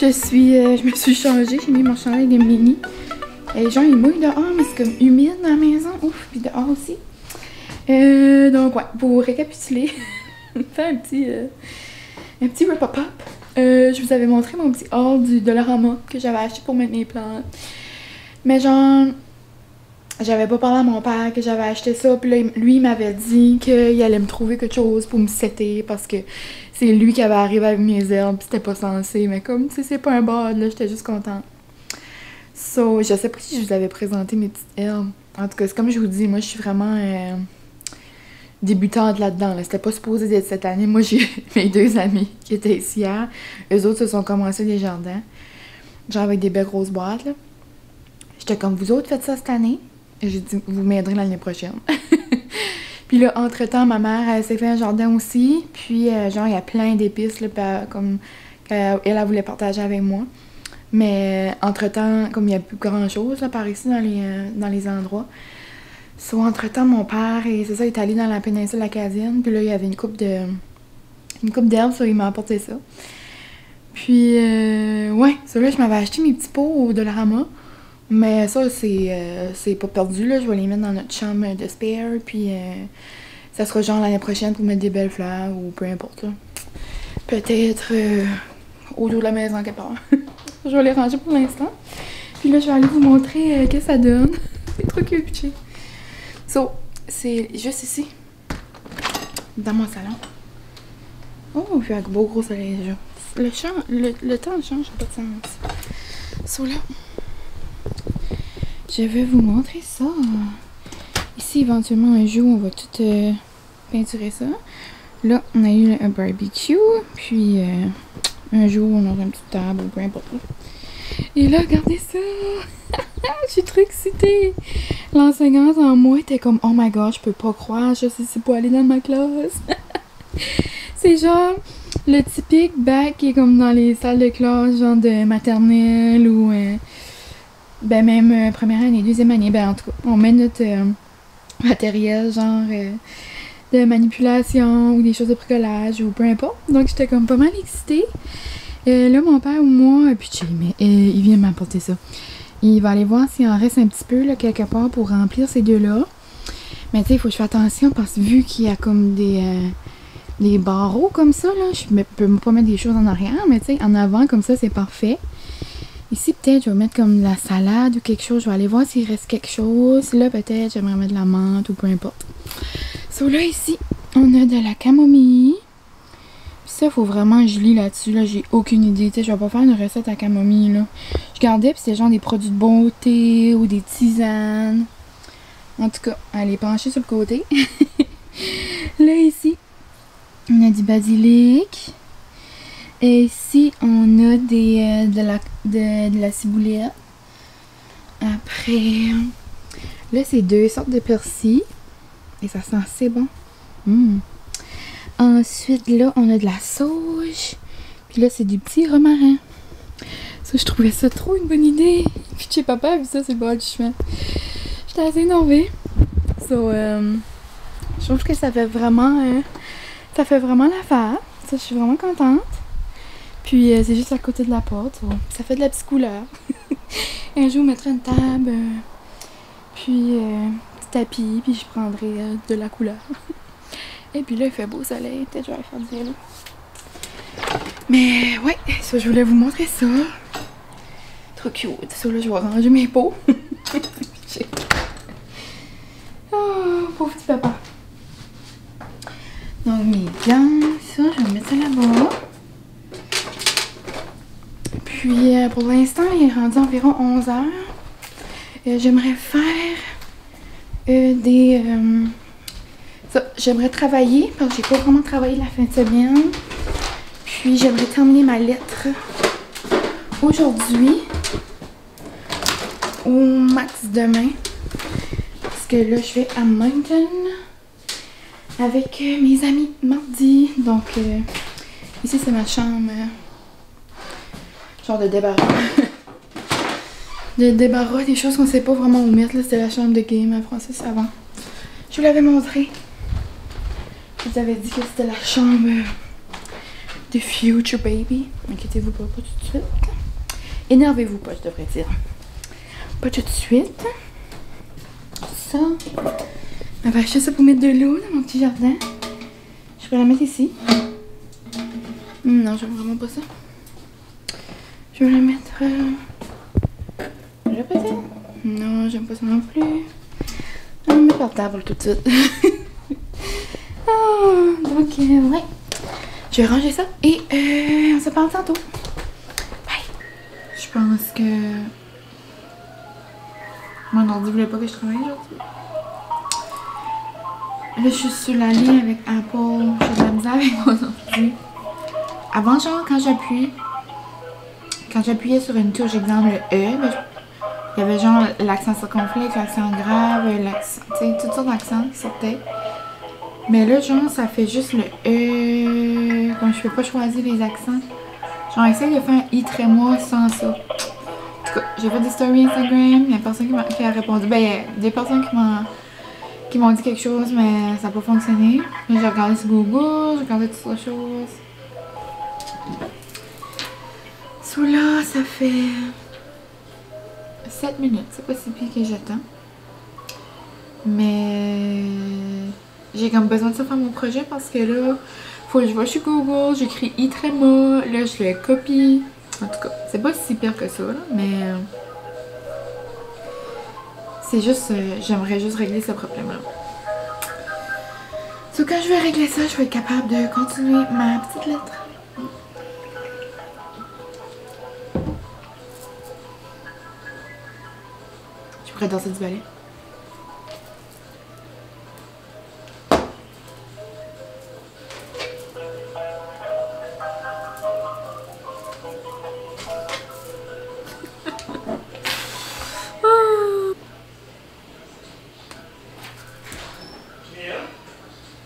je me suis changée, j'ai mis mon chandail de mini. Et genre, il mouille dehors, mais c'est comme humide dans la maison. Ouf, puis dehors aussi. Donc, ouais, pour récapituler, faire un petit wrap-up. Je vous avais montré mon petit haul du Dollarama que j'avais acheté pour mettre mes plantes. Mais genre, j'avais pas parlé à mon père que j'avais acheté ça. Puis là, lui, il m'avait dit qu'il allait me trouver quelque chose pour me setter parce que c'est lui qui avait arrivé avec mes herbes. Puis c'était pas censé. Mais comme, tu sais, c'est pas un bad, là, j'étais juste contente. So, je sais pas si je vous avais présenté mes petites herbes. En tout cas, c'est comme je vous dis, moi, je suis vraiment débutante là-dedans. Là. C'était pas supposé d'être cette année. Moi, j'ai mes 2 amis qui étaient ici hier. Eux autres se sont commencés des jardins. Genre avec des belles grosses boîtes, là. J'étais comme, vous autres faites ça cette année? Et j'ai dit, vous m'aiderez l'année prochaine. Puis là, entre-temps, ma mère, elle s'est fait un jardin aussi. Puis, genre, il y a plein d'épices, là, comme elle voulait partager avec moi. Mais entre-temps, comme il n'y a plus grand-chose, là, par ici, dans les endroits. So, entre-temps, mon père, c'est ça, il est allé dans la péninsule acadienne. Puis là, il y avait une coupe d'herbes, so il m'a apporté ça. Puis, ouais, ça là, je m'avais acheté mes petits pots au Dollarama. Mais ça, c'est pas perdu, là. Je vais les mettre dans notre chambre de spare. Puis, ça sera genre l'année prochaine pour mettre des belles fleurs ou peu importe, là. Peut-être au dos de la maison quelque part. Je vais les ranger pour l'instant. Puis là, je vais aller vous montrer ce que ça donne. C'est trop cute. So, c'est juste ici. Dans mon salon. Oh, puis avec beau gros soleil déjà. Le temps change, ça n'a pas de sens. So là, je vais vous montrer ça. Ici, éventuellement, un jour, on va tout peinturer ça. Là, on a eu un barbecue. Puis, un jour, on aura une petite table ou peu importe. Et là, regardez ça! Je suis trop excitée! L'enseignante en moi était comme, oh my god, je peux pas croire, je sais c'est pour aller dans ma classe. C'est genre le typique bac qui est comme dans les salles de classe, genre de maternelle ou ben même première année, deuxième année. Ben en tout cas, on met notre matériel, genre de manipulation ou des choses de bricolage ou peu importe. Donc j'étais comme pas mal excitée. Là, mon père ou moi, puis mais il vient m'apporter ça. Il va aller voir s'il en reste un petit peu là, quelque part pour remplir ces deux-là. Mais tu sais, il faut que je fasse attention parce que vu qu'il y a comme des barreaux comme ça, là, je peux pas mettre des choses en arrière, mais tu sais, en avant comme ça, c'est parfait. Ici, peut-être, je vais mettre comme de la salade ou quelque chose. Je vais aller voir s'il reste quelque chose. Là, peut-être, j'aimerais mettre de la menthe ou peu importe. So là, ici, on a de la camomille. Ça, il faut vraiment que je lis là-dessus. Là, j'ai aucune idée. T'sais, je vais pas faire une recette à camomille. Là. Je gardais, puis c'est genre des produits de beauté ou des tisanes. En tout cas, elle est penchée sur le côté. Là, ici, on a du basilic. Et ici, on a de la ciboulette. Après, là, c'est 2 sortes de persil. Et ça sent assez bon. Ensuite, là, on a de la sauge. Puis là, c'est du petit romarin. Ça, je trouvais ça trop une bonne idée. Puis chez papa, vu ça, c'est le bord du chemin. J'étais assez énervée. So, je trouve que ça fait vraiment l'affaire. Ça, je suis vraiment contente. Puis, c'est juste à côté de la porte. So, ça fait de la petite couleur. Un jour, je mettrai une table. Puis, petit tapis. Puis, je prendrai de la couleur. Et puis là, il fait beau soleil. Peut-être que je vais faire du vélo. Mais ouais, ça, je voulais vous montrer ça. Trop cute. Ça, là, je vais ranger mes pots. Oh, pauvre petit papa. Donc, mes gants, ça, je vais mettre ça là-bas. Puis, pour l'instant, il est rendu environ 11h. J'aimerais faire j'aimerais travailler, parce que j'ai pas vraiment travaillé la fin de semaine. Puis j'aimerais terminer ma lettre aujourd'hui. Au max demain. Parce que là, je vais à Moncton avec mes amis mardi. Donc, ici, c'est ma chambre. Genre de débarras. De débarras, des choses qu'on sait pas vraiment où mettre. C'était la chambre de game à Francis avant. Je vous l'avais montré. Je vous avais dit que c'était la chambre de Future Baby. Inquiétez-vous pas tout de suite. Énervez-vous pas, je devrais dire. Pas tout de suite. Ça. On va acheter ça pour mettre de l'eau dans mon petit jardin. Je peux la mettre ici. Non, j'aime vraiment pas ça. Je vais la mettre... Là peut-être? Non, j'aime pas ça non plus. On va mettre par table tout de suite. Donc, ouais. Je vais ranger ça et on se parle tantôt. Bye! Je pense que... Mon ordi voulait pas que je travaille aujourd'hui. Là, je suis sur la ligne avec Apple. J'ai de la misère avec mon ordi. Avant, genre, quand j'appuyais sur une touche, exemple le E, ben, il y avait genre l'accent circonflexe, l'accent grave, l'accent, tu sais, toutes sortes d'accents qui sortaient. Mais là, genre, ça fait juste le E. Comme je peux pas choisir les accents. Genre, essaye de faire un I tréma sans ça. En tout cas, j'ai fait des stories Instagram. Il y a personne qui a répondu. Ben, il y a des personnes qui m'ont dit quelque chose, mais ça n'a pas fonctionné. Là, j'ai regardé sur Google, j'ai regardé toutes autres choses. So là, ça fait 7 minutes. C'est pas si pire que j'attends. Mais j'ai comme besoin de ça pour mon projet parce que là, faut que je vais sur Google, j'écris iTrema, là je le copie. En tout cas, c'est pas si pire que ça, là, mais c'est juste, j'aimerais juste régler ce problème-là. So, quand je vais régler ça, je vais être capable de continuer ma petite lettre. Je pourrais danser du ballet.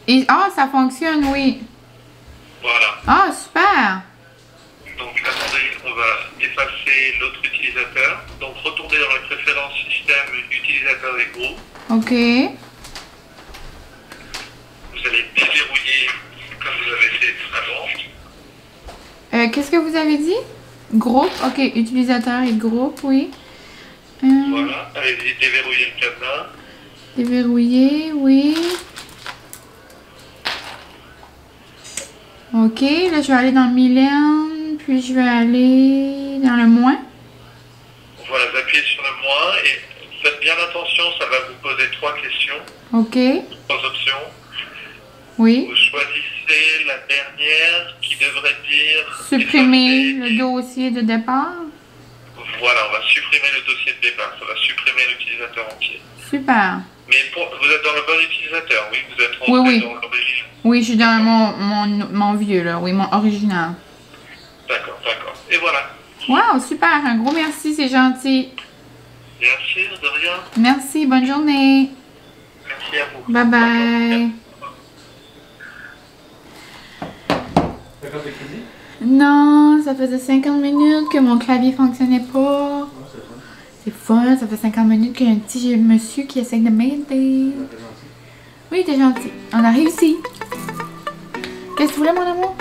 Et, ah, ça fonctionne, oui. Voilà. Ah, super. Donc attendez, on va effacer l'autre utilisateur. Donc retournez dans les préférences système utilisateur et groupe. Ok. Vous allez déverrouiller comme vous avez fait avant. Qu'est-ce que vous avez dit? Groupe, ok. Utilisateur et groupe, oui. Voilà, allez-y, déverrouiller le cadenas. Déverrouiller, oui. Ok, là je vais aller dans le millénaire, puis je vais aller dans le moins. Voilà, vous appuyez sur le moins et faites bien attention, ça va vous poser 3 questions. Ok. 3 options. Oui. Vous choisissez la dernière qui devrait dire... Supprimer le dossier de départ. Voilà, on va supprimer le dossier de départ, ça va supprimer l'utilisateur entier. Super. Mais vous êtes dans le bon utilisateur, oui, vous êtes rentré dans l'origine. Oui, je suis dans mon vieux, là, oui, mon original. D'accord, d'accord. Et voilà. Wow, super, un gros merci, c'est gentil. Bien sûr, de rien. Merci, bonne journée. Merci à vous. Bye bye. Non, ça faisait 50 minutes que mon clavier fonctionnait pas. C'est fun, ça fait 50 minutes qu'il y a un petit monsieur qui essaie de m'aider. Oui, t'es gentil. On a réussi. Qu'est-ce que tu voulais, mon amour?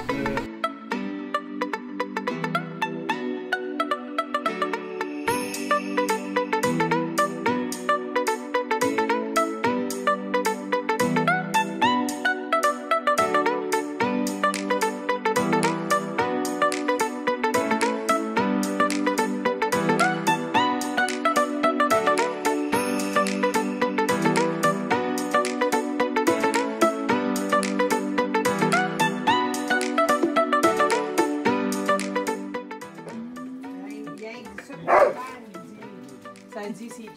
Ça dit c'est qui?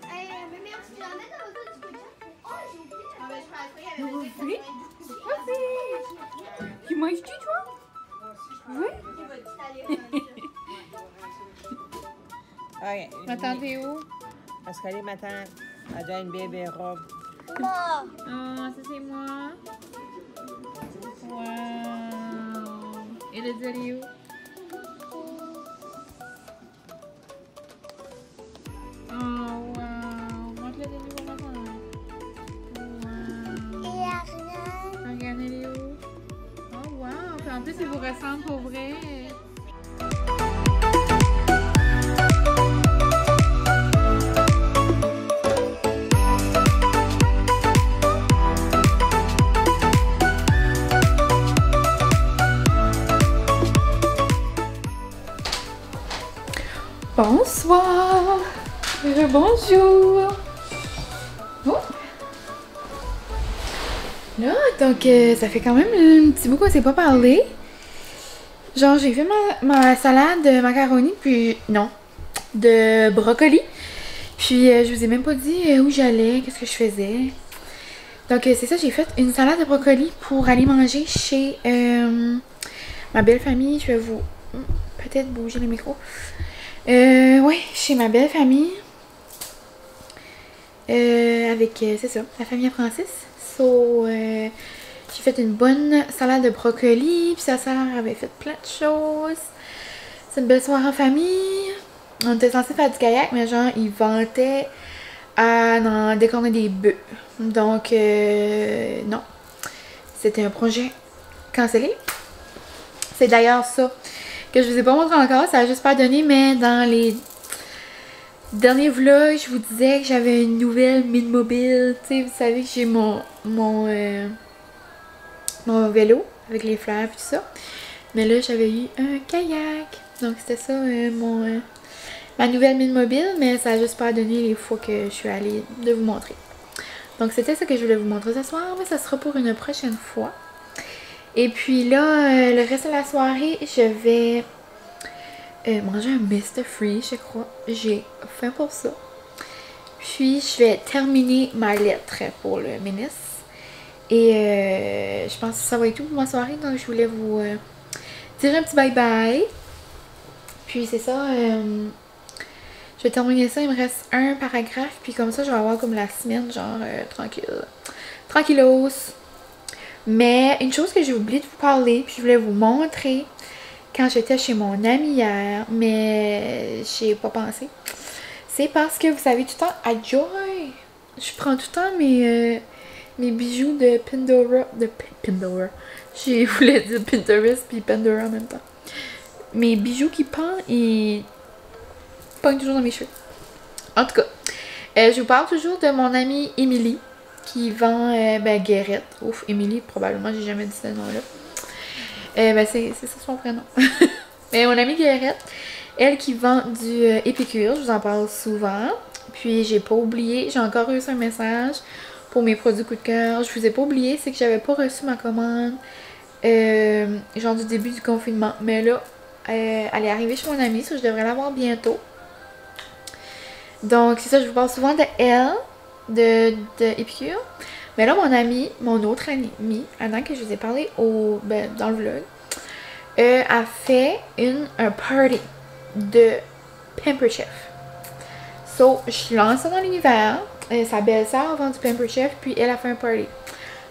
Mais merci, tu l'en mets dans le dos du coca. Oh, j'ai oublié. Oui? Tu manges-tu, toi? Oui? Ouais. Attendez où? Parce qu'elle est ma tante. Elle a une bébé robe. Oh, ça c'est moi. Wow. Et le Zélie où? Oh, wow. Montre-le de nouveau, maman. Wow. Regardez les où? Oh, wow. Puis en plus, il vous ressemble pour vrai. Bonsoir! Bonjour! Oh. Là, donc, ça fait quand même un petit bout qu'on s'est pas parlé. Genre, j'ai fait ma salade de macaroni, puis non, de brocoli. Puis, je vous ai même pas dit où j'allais, qu'est-ce que je faisais. Donc, c'est ça, j'ai fait une salade de brocoli pour aller manger chez ma belle famille. Je vais vous peut-être bouger le micro. Ouais, chez ma belle famille. Avec, c'est ça, la famille à Francis. So, j'ai fait une bonne salade de brocoli, puis sa sœur avait fait plein de choses. C'est une belle soirée en famille. On était censé faire du kayak, mais genre, ils vantaient à en décorner des bœufs. Donc, non. C'était un projet cancellé. C'est d'ailleurs ça que je vous ai pas montré encore, ça a juste pas donné, mais dans les derniers vlogs, je vous disais que j'avais une nouvelle mine mobile. Tu sais, vous savez que j'ai mon vélo avec les fleurs et tout ça. Mais là, j'avais eu un kayak. Donc, c'était ça ma nouvelle mine mobile, mais ça a juste pas donné les fois que je suis allée de vous montrer. Donc, c'était ça que je voulais vous montrer ce soir, mais ça sera pour une prochaine fois. Et puis là, le reste de la soirée, je vais manger un Mr. Freeze, je crois. J'ai faim pour ça. Puis, je vais terminer ma lettre pour le ministre. Et je pense que ça va être tout pour ma soirée. Donc, je voulais vous dire un petit bye-bye. Puis, c'est ça. Je vais terminer ça. Il me reste un paragraphe. Puis, comme ça, je vais avoir comme la semaine, genre, tranquille. Tranquillos. Mais, une chose que j'ai oublié de vous parler, puis je voulais vous montrer quand j'étais chez mon ami hier, mais j'ai pas pensé. C'est parce que, vous savez, tout le temps, à Joy, je prends tout le temps mes bijoux de Pandora. Pandora. Je voulais dire Pinterest puis Pandora en même temps. Mes bijoux qui pendent, ils pognent toujours dans mes cheveux. En tout cas, je vous parle toujours de mon amie Émilie qui vend Guérette. Ouf, Émilie, probablement, j'ai jamais dit ce nom-là. C'est ça son prénom. Mais mon amie Guérette, elle qui vend du Épicure, je vous en parle souvent. Puis j'ai pas oublié, j'ai encore reçu un message pour mes produits coup de cœur. Je vous ai pas oublié, c'est que j'avais pas reçu ma commande genre du début du confinement. Mais là, elle est arrivée chez mon amie, ça je devrais l'avoir bientôt. Donc c'est ça, je vous parle souvent de elle, de Épicure. Mais là, mon autre amie, Anna, que je vous ai parlé dans le vlog, a fait un party de Pamper Chef. So, je lance ça dans l'univers. Sa belle-sœur vend du Pamper Chef, puis elle a fait un party.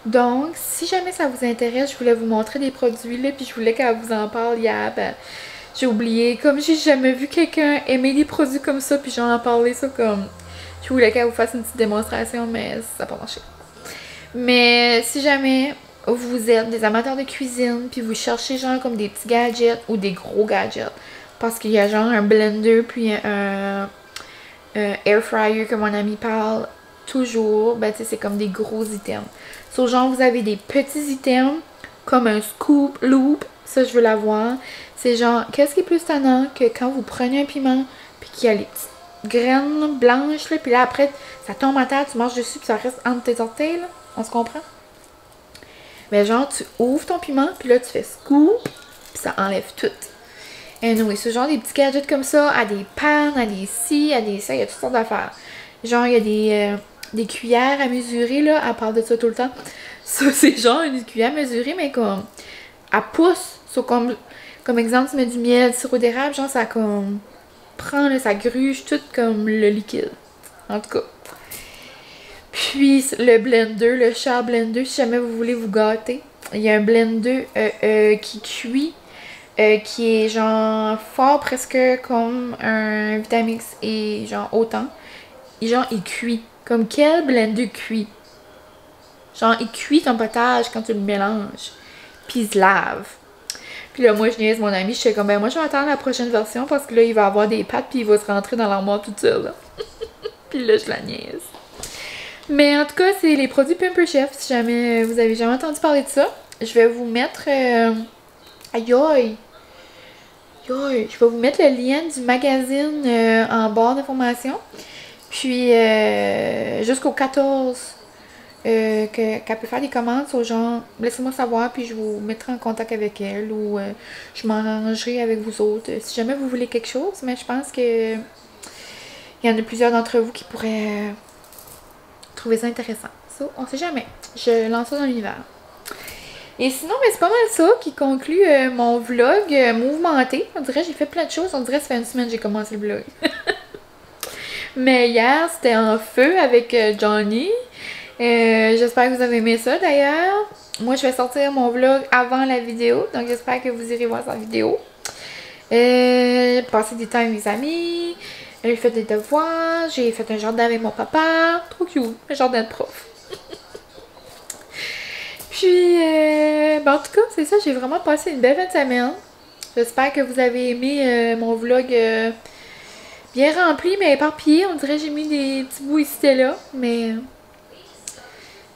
Donc, si jamais ça vous intéresse, je voulais vous montrer des produits là, puis je voulais qu'elle vous en parle hier. J'ai oublié. Comme j'ai jamais vu quelqu'un aimer des produits comme ça, puis j'en ai parlé ça comme... Je voulais qu'elle vous fasse une petite démonstration, mais ça n'a pas marché. Mais si jamais vous êtes des amateurs de cuisine, puis vous cherchez genre comme des petits gadgets ou des gros gadgets, parce qu'il y a genre un blender, puis un air fryer que mon ami parle toujours, tu sais, c'est comme des gros items. So, genre, vous avez des petits items, comme un scoop loop, ça je veux l'avoir. C'est genre, qu'est-ce qui est plus tannant que quand vous prenez un piment, puis qu'il y a les petites graines blanches, là, puis là après, ça tombe à terre, tu manges dessus, puis ça reste entre tes orteils, là. On se comprend? Mais genre, tu ouvres ton piment, puis là, tu fais scoop, puis ça enlève tout. Et oui, ce genre des petits gadgets comme ça, à des pannes, à des scies, à des ça, il y a toutes sortes d'affaires. Genre, il y a des cuillères à mesurer, là, elle parle de ça tout le temps. Ça, c'est genre une cuillère à mesurer, mais comme, à pouce. So, comme exemple, tu mets du miel, du sirop d'érable, genre, ça comme, prend, là, ça gruge tout comme le liquide. En tout cas. Puis le blender, le char blender, si jamais vous voulez vous gâter, il y a un blender qui cuit, qui est genre fort presque comme un Vitamix et genre autant. Et genre il cuit. Comme quel blender cuit? Genre il cuit ton potage quand tu le mélanges. Puis il se lave. Puis là moi je niaise mon ami, je suis comme moi je vais attendre la prochaine version parce que là il va avoir des pattes puis il va se rentrer dans l'armoire tout seul là. Puis là je la niaise. Mais en tout cas, c'est les produits Pamper Chef. Si jamais vous avez jamais entendu parler de ça, je vais vous mettre... Aïe aïe! je vais vous mettre le lien du magazine en barre d'informations. Puis jusqu'au 14, qu'elle peut faire des commandes aux gens. Laissez-moi savoir, puis je vous mettrai en contact avec elle ou je m'arrangerai avec vous autres. Si jamais vous voulez quelque chose, mais je pense que il y en a plusieurs d'entre vous qui pourraient trouver ça intéressant. Ça, on sait jamais. Je lance ça dans l'univers. Et sinon, c'est pas mal ça qui conclut mon vlog mouvementé. On dirait que j'ai fait plein de choses. On dirait que ça fait une semaine que j'ai commencé le vlog. Mais hier, c'était en feu avec Johnny. J'espère que vous avez aimé ça d'ailleurs. Moi, je vais sortir mon vlog avant la vidéo. Donc, j'espère que vous irez voir sa vidéo. Passer du temps avec mes amis. J'ai fait des devoirs. J'ai fait un jardin avec mon papa. Trop cute. Un jardin de prof. Puis, en tout cas, c'est ça. J'ai vraiment passé une belle fin de semaine. J'espère que vous avez aimé mon vlog bien rempli, mais éparpillé. On dirait que j'ai mis des petits bouts ici et là. Mais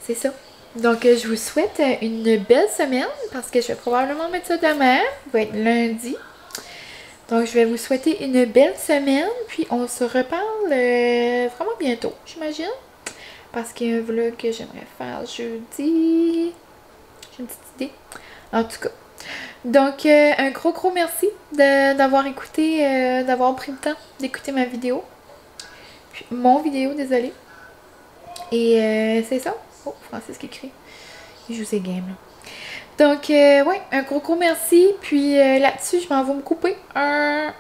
c'est ça. Donc, je vous souhaite une belle semaine parce que je vais probablement mettre ça demain. Ça va être lundi. Donc, je vais vous souhaiter une belle semaine. Puis, on se reparle vraiment bientôt, j'imagine. Parce qu'il y a un vlog que j'aimerais faire jeudi. J'ai une petite idée. En tout cas. Donc, un gros merci d'avoir écouté, d'avoir pris le temps d'écouter ma vidéo. Puis, mon vidéo, désolée. Et c'est ça. Oh, Francis qui écrit. Il joue ses games, là. Donc, ouais, un gros merci. Puis là-dessus, je m'en vais me couper un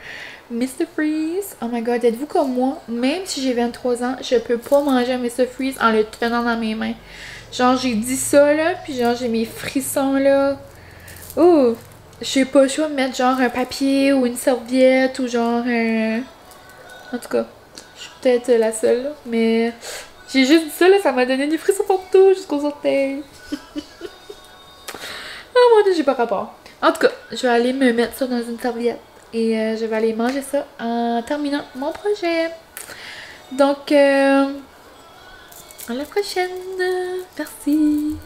Mr. Freeze. Oh my god, êtes-vous comme moi? Même si j'ai 23 ans, je peux pas manger un Mr. Freeze en le tenant dans mes mains. Genre, j'ai dit ça, là, puis genre, j'ai mes frissons, là. Oh! Je sais pas, je vais mettre genre un papier ou une serviette ou genre un... En tout cas, je suis peut-être la seule, là, mais... J'ai juste dit ça, là, ça m'a donné des frissons partout, jusqu'aux orteils. Oh mon dieu, j'ai pas rapport. En tout cas, je vais aller me mettre ça dans une serviette. Et je vais aller manger ça en terminant mon projet. Donc, à la prochaine. Merci.